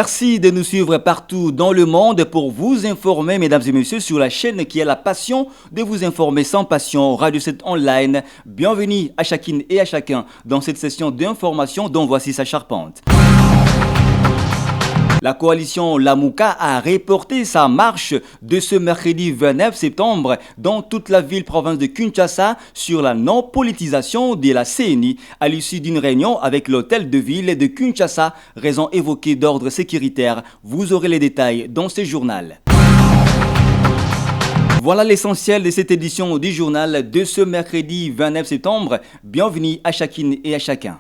Merci de nous suivre partout dans le monde pour vous informer, mesdames et messieurs, sur la chaîne qui a la passion de vous informer sans passion, Radio 7 Online. Bienvenue à chacune et à chacun dans cette session d'information dont voici sa charpente. La coalition Lamouka a reporté sa marche de ce mercredi 29 septembre dans toute la ville-province de Kinshasa sur la non-politisation de la CENI à l'issue d'une réunion avec l'hôtel de ville de Kinshasa, raison évoquée d'ordre sécuritaire. Vous aurez les détails dans ce journal. Voilà l'essentiel de cette édition du journal de ce mercredi 29 septembre. Bienvenue à chacune et à chacun.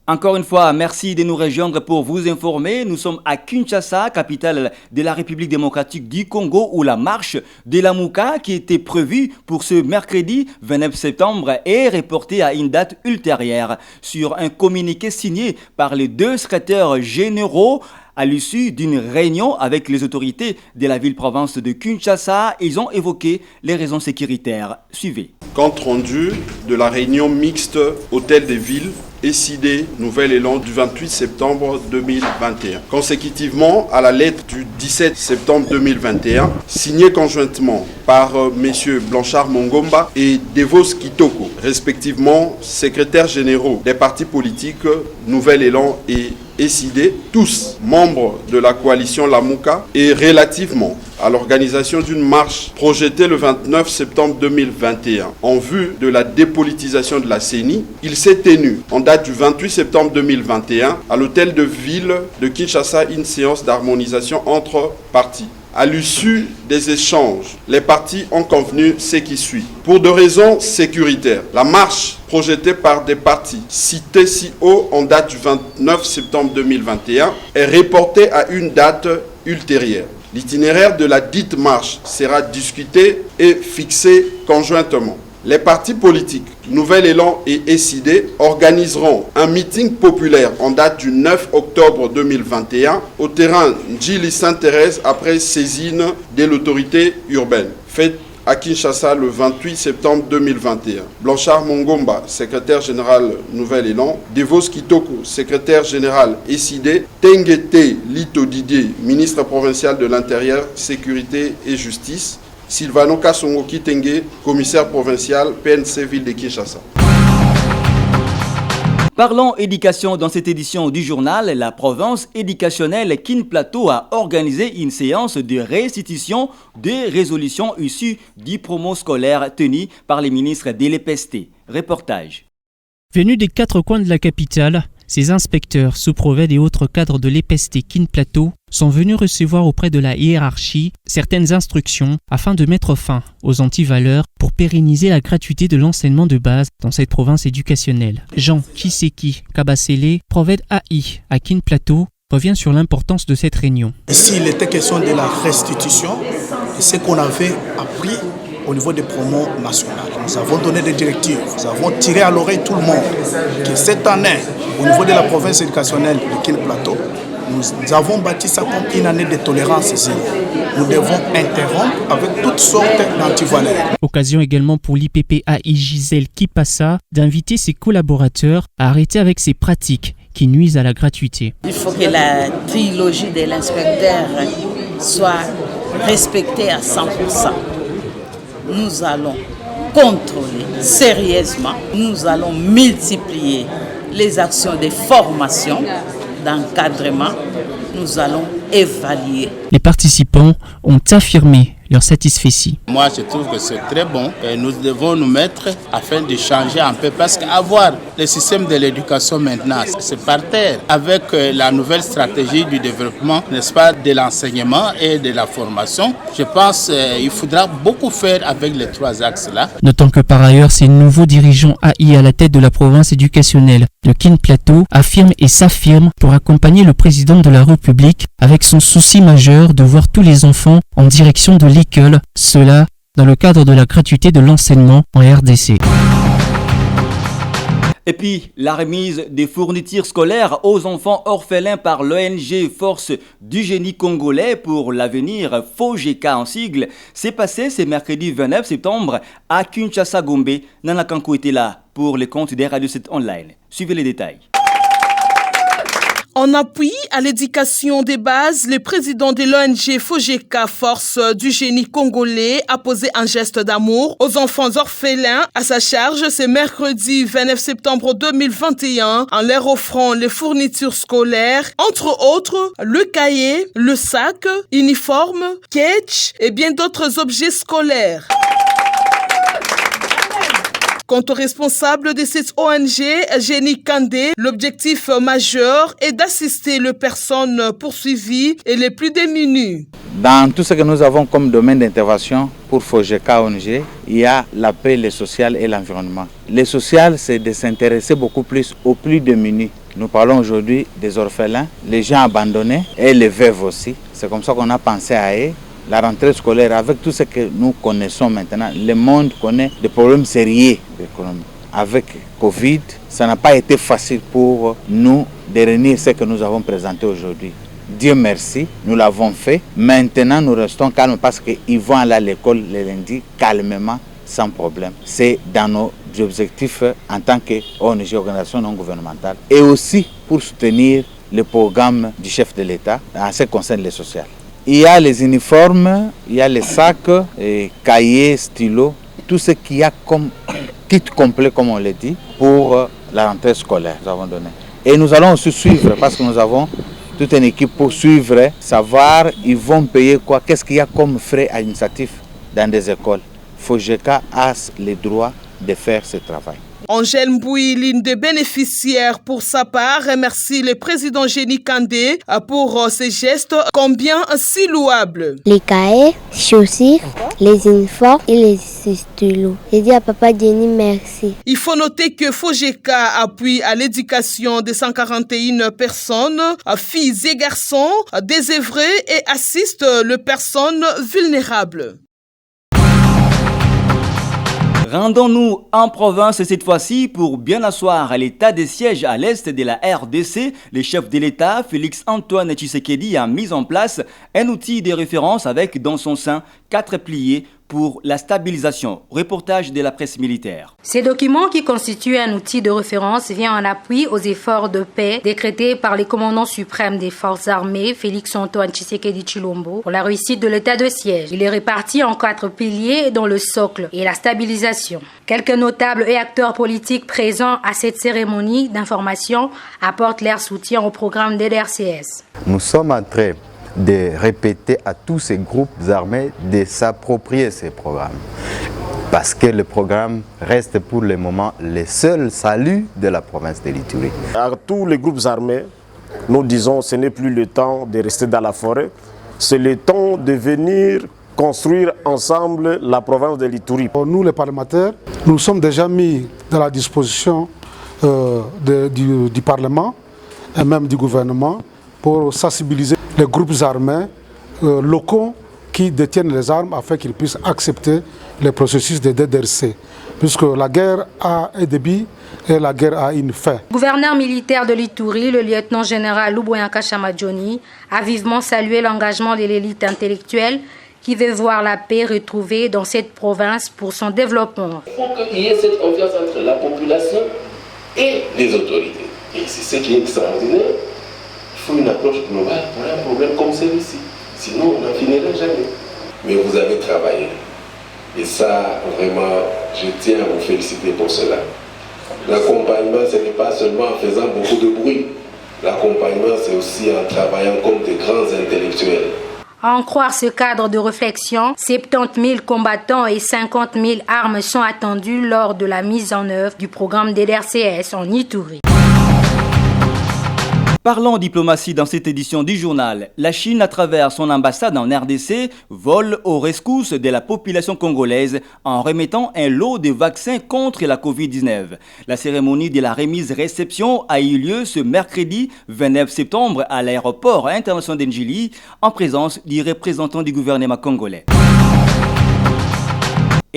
Encore une fois, merci de nous rejoindre pour vous informer. Nous sommes à Kinshasa, capitale de la République démocratique du Congo, où la marche de Lamouka, qui était prévue pour ce mercredi 29 septembre, est reportée à une date ultérieure. Sur un communiqué signé par les deux secrétaires généraux, à l'issue d'une réunion avec les autorités de la ville-province de Kinshasa, ils ont évoqué les raisons sécuritaires. Suivez. Compte rendu de la réunion mixte Hôtel des Villes et CID Nouvel Élan du 28 septembre 2021. Consécutivement à la lettre du 17 septembre 2021, signée conjointement par messieurs Blanchard Mongomba et Devos Kitoko, respectivement secrétaires généraux des partis politiques Nouvel Élan et SID, tous membres de la coalition Lamouka, et relativement à l'organisation d'une marche projetée le 29 septembre 2021 en vue de la dépolitisation de la CENI, il s'est tenu en date du 28 septembre 2021 à l'hôtel de ville de Kinshasa une séance d'harmonisation entre partis. À l'issue des échanges, les partis ont convenu ce qui suit. Pour des raisons sécuritaires, la marche projetée par des partis cités si haut en date du 29 septembre 2021 est reportée à une date ultérieure. L'itinéraire de la dite marche sera discuté et fixé conjointement. Les partis politiques Nouvel Élan et SID organiseront un meeting populaire en date du 9 octobre 2021 au terrain Njili Sainte-Thérèse après saisine de l'autorité urbaine. Faite à Kinshasa le 28 septembre 2021. Blanchard Mongomba, secrétaire général Nouvel Élan, Devos Kitoko, secrétaire général SID, Tengete Lito Didier, ministre provincial de l'Intérieur, Sécurité et Justice, Sylvano Kasongo Kitenge, commissaire provincial PNC Ville de Kinshasa. Parlons éducation dans cette édition du journal. La province éducationnelle Kin Plateau a organisé une séance de restitution des résolutions issues du promo scolaire tenu par les ministres de l'EPST. Reportage. Venus des quatre coins de la capitale, ces inspecteurs, sous-provèdes et autres cadres de l'EPST Kin Plateau sont venus recevoir auprès de la hiérarchie certaines instructions afin de mettre fin aux antivaleurs pour pérenniser la gratuité de l'enseignement de base dans cette province éducationnelle. Jean Kiseki Kabasele, provède AI à Kin Plateau, revient sur l'importance de cette réunion. Ici, il était question de la restitution de ce qu'on avait appris au niveau des promos nationales. Nous avons donné des directives, nous avons tiré à l'oreille tout le monde que cette année, au niveau de la province éducationnelle de Kin Plateau, nous avons bâti ça comme une année de tolérance zéro. Nous devons interrompre avec toutes sortes d'antivaleurs. Occasion également pour l'IPPAI Gisèle Kipassa d'inviter ses collaborateurs à arrêter avec ces pratiques qui nuisent à la gratuité. Il faut que la trilogie de l'inspecteur soit respectée à 100%. Nous allons contrôler sérieusement, nous allons multiplier les actions de formation, d'encadrement, nous allons évaluer. Les participants ont affirmé leur satisfaction. Moi, je trouve que c'est très bon et nous devons nous mettre afin de changer un peu parce qu'avoir le système de l'éducation maintenant, c'est par terre avec la nouvelle stratégie du développement, n'est-ce pas, de l'enseignement et de la formation. Je pense qu'il faudra beaucoup faire avec les trois axes-là. Notons que par ailleurs, ces nouveaux dirigeants AI à la tête de la province éducationnelle de Kin Plateau affirment et s'affirment pour accompagner le président de la République avec son souci majeur de voir tous les enfants en direction de l'école, cela dans le cadre de la gratuité de l'enseignement en RDC. Et puis, la remise des fournitures scolaires aux enfants orphelins par l'ONG Force du Génie Congolais pour l'avenir, FOGECA en sigle, s'est passé ce mercredi 29 septembre à Kinshasa Gombe. Nana Kankou était là pour les comptes des Radio 7 Online. Suivez les détails. En appui à l'éducation des bases, le président de l'ONG FOGECA, Force du génie congolais, a posé un geste d'amour aux enfants orphelins à sa charge ce mercredi 29 septembre 2021 en leur offrant les fournitures scolaires, entre autres le cahier, le sac, uniforme, sketch et bien d'autres objets scolaires. Quant aux responsables de cette ONG, Génie Kandé, l'objectif majeur est d'assister les personnes poursuivies et les plus démunies. Dans tout ce que nous avons comme domaine d'intervention pour FOGECA ONG, il y a la paix, le social et l'environnement. Le social, c'est de s'intéresser beaucoup plus aux plus démunis. Nous parlons aujourd'hui des orphelins, les gens abandonnés et les veuves aussi. C'est comme ça qu'on a pensé à eux. La rentrée scolaire, avec tout ce que nous connaissons maintenant, le monde connaît des problèmes sérieux d'économie. Avec Covid, ça n'a pas été facile pour nous de réunir ce que nous avons présenté aujourd'hui. Dieu merci, nous l'avons fait. Maintenant, nous restons calmes parce qu'ils vont aller à l'école le lundi calmement, sans problème. C'est dans nos objectifs en tant qu'ONG, organisation non gouvernementale, et aussi pour soutenir le programme du chef de l'État en ce qui concerne le social. Il y a les uniformes, il y a les sacs, cahiers, stylos, tout ce qu'il y a comme kit complet, comme on l'a dit, pour la rentrée scolaire, nous avons donné. Et nous allons aussi suivre, parce que nous avons toute une équipe pour suivre, savoir ils vont payer quoi, qu'est-ce qu'il y a comme frais administratifs dans des écoles. FOGECA a le droit de faire ce travail. Angèle Mbouy, l'une des bénéficiaires pour sa part, remercie le président Génie Kandé pour ses gestes combien si louables. Les cahiers, chaussures, les uniformes et les stylos. J'ai dit à papa Jenny merci. Il faut noter que FOGECA appuie à l'éducation de 141 personnes, filles et garçons, désœuvrés et assiste les personnes vulnérables. Rendons-nous en province cette fois-ci pour bien asseoir l'état des sièges à l'est de la RDC. Le chef de l'État, Félix-Antoine Tshisekedi, a mis en place un outil de référence avec dans son sein 4 piliers pour la stabilisation. Reportage de la presse militaire. Ces documents qui constituent un outil de référence vient en appui aux efforts de paix décrétés par les commandants suprêmes des forces armées, Félix-Antoine Tshisekedi Tshilombo, pour la réussite de l'état de siège. Il est réparti en 4 piliers dont le socle et la stabilisation. Quelques notables et acteurs politiques présents à cette cérémonie d'information apportent leur soutien au programme DDRCS. Nous sommes en train de répéter à tous ces groupes armés de s'approprier ces programmes. Parce que le programme reste pour le moment le seul salut de la province de l'Ituri. À tous les groupes armés, nous disons que ce n'est plus le temps de rester dans la forêt, c'est le temps de venir construire ensemble la province de l'Ituri. Nous les parlementaires, nous sommes déjà mis dans la disposition du Parlement et même du gouvernement pour sensibiliser les groupes armés locaux qui détiennent les armes afin qu'ils puissent accepter le processus de DDRC. Puisque la guerre a un début et la guerre a une fin. Le gouverneur militaire de l'Ituri, le lieutenant-général Luboyanka Chamadjoni, a vivement salué l'engagement de l'élite intellectuelle qui veut voir la paix retrouvée dans cette province pour son développement. Il faut qu'il y ait cette confiance entre la population et les autorités. Et c'est ce qui est extraordinaire. Il faut une approche globale pour un problème comme celui-ci. Sinon, on n'en finira jamais. Mais vous avez travaillé. Et ça, vraiment, je tiens à vous féliciter pour cela. L'accompagnement, ce n'est pas seulement en faisant beaucoup de bruit. L'accompagnement, c'est aussi en travaillant comme des grands intellectuels. À en croire ce cadre de réflexion, 70 000 combattants et 50 000 armes sont attendus lors de la mise en œuvre du programme DDRCS en Ituri. Parlons diplomatie dans cette édition du journal. La Chine, à travers son ambassade en RDC, vole aux rescousses de la population congolaise en remettant un lot de vaccins contre la Covid-19. La cérémonie de la remise-réception a eu lieu ce mercredi 29 septembre à l'aéroport international d'Ndjili en présence du représentant du gouvernement congolais.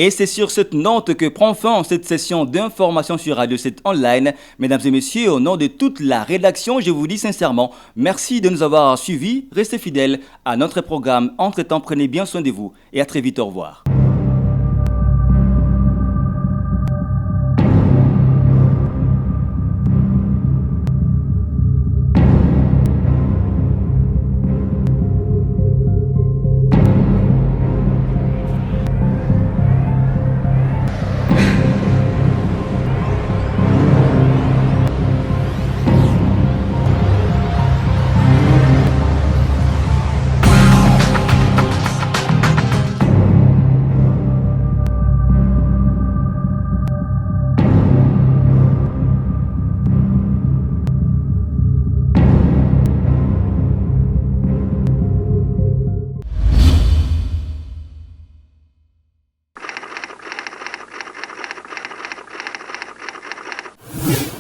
Et c'est sur cette note que prend fin cette session d'information sur Radio 7 Online. Mesdames et messieurs, au nom de toute la rédaction, je vous dis sincèrement merci de nous avoir suivis. Restez fidèles à notre programme. Entre-temps, prenez bien soin de vous et à très vite. Au revoir. Afrique.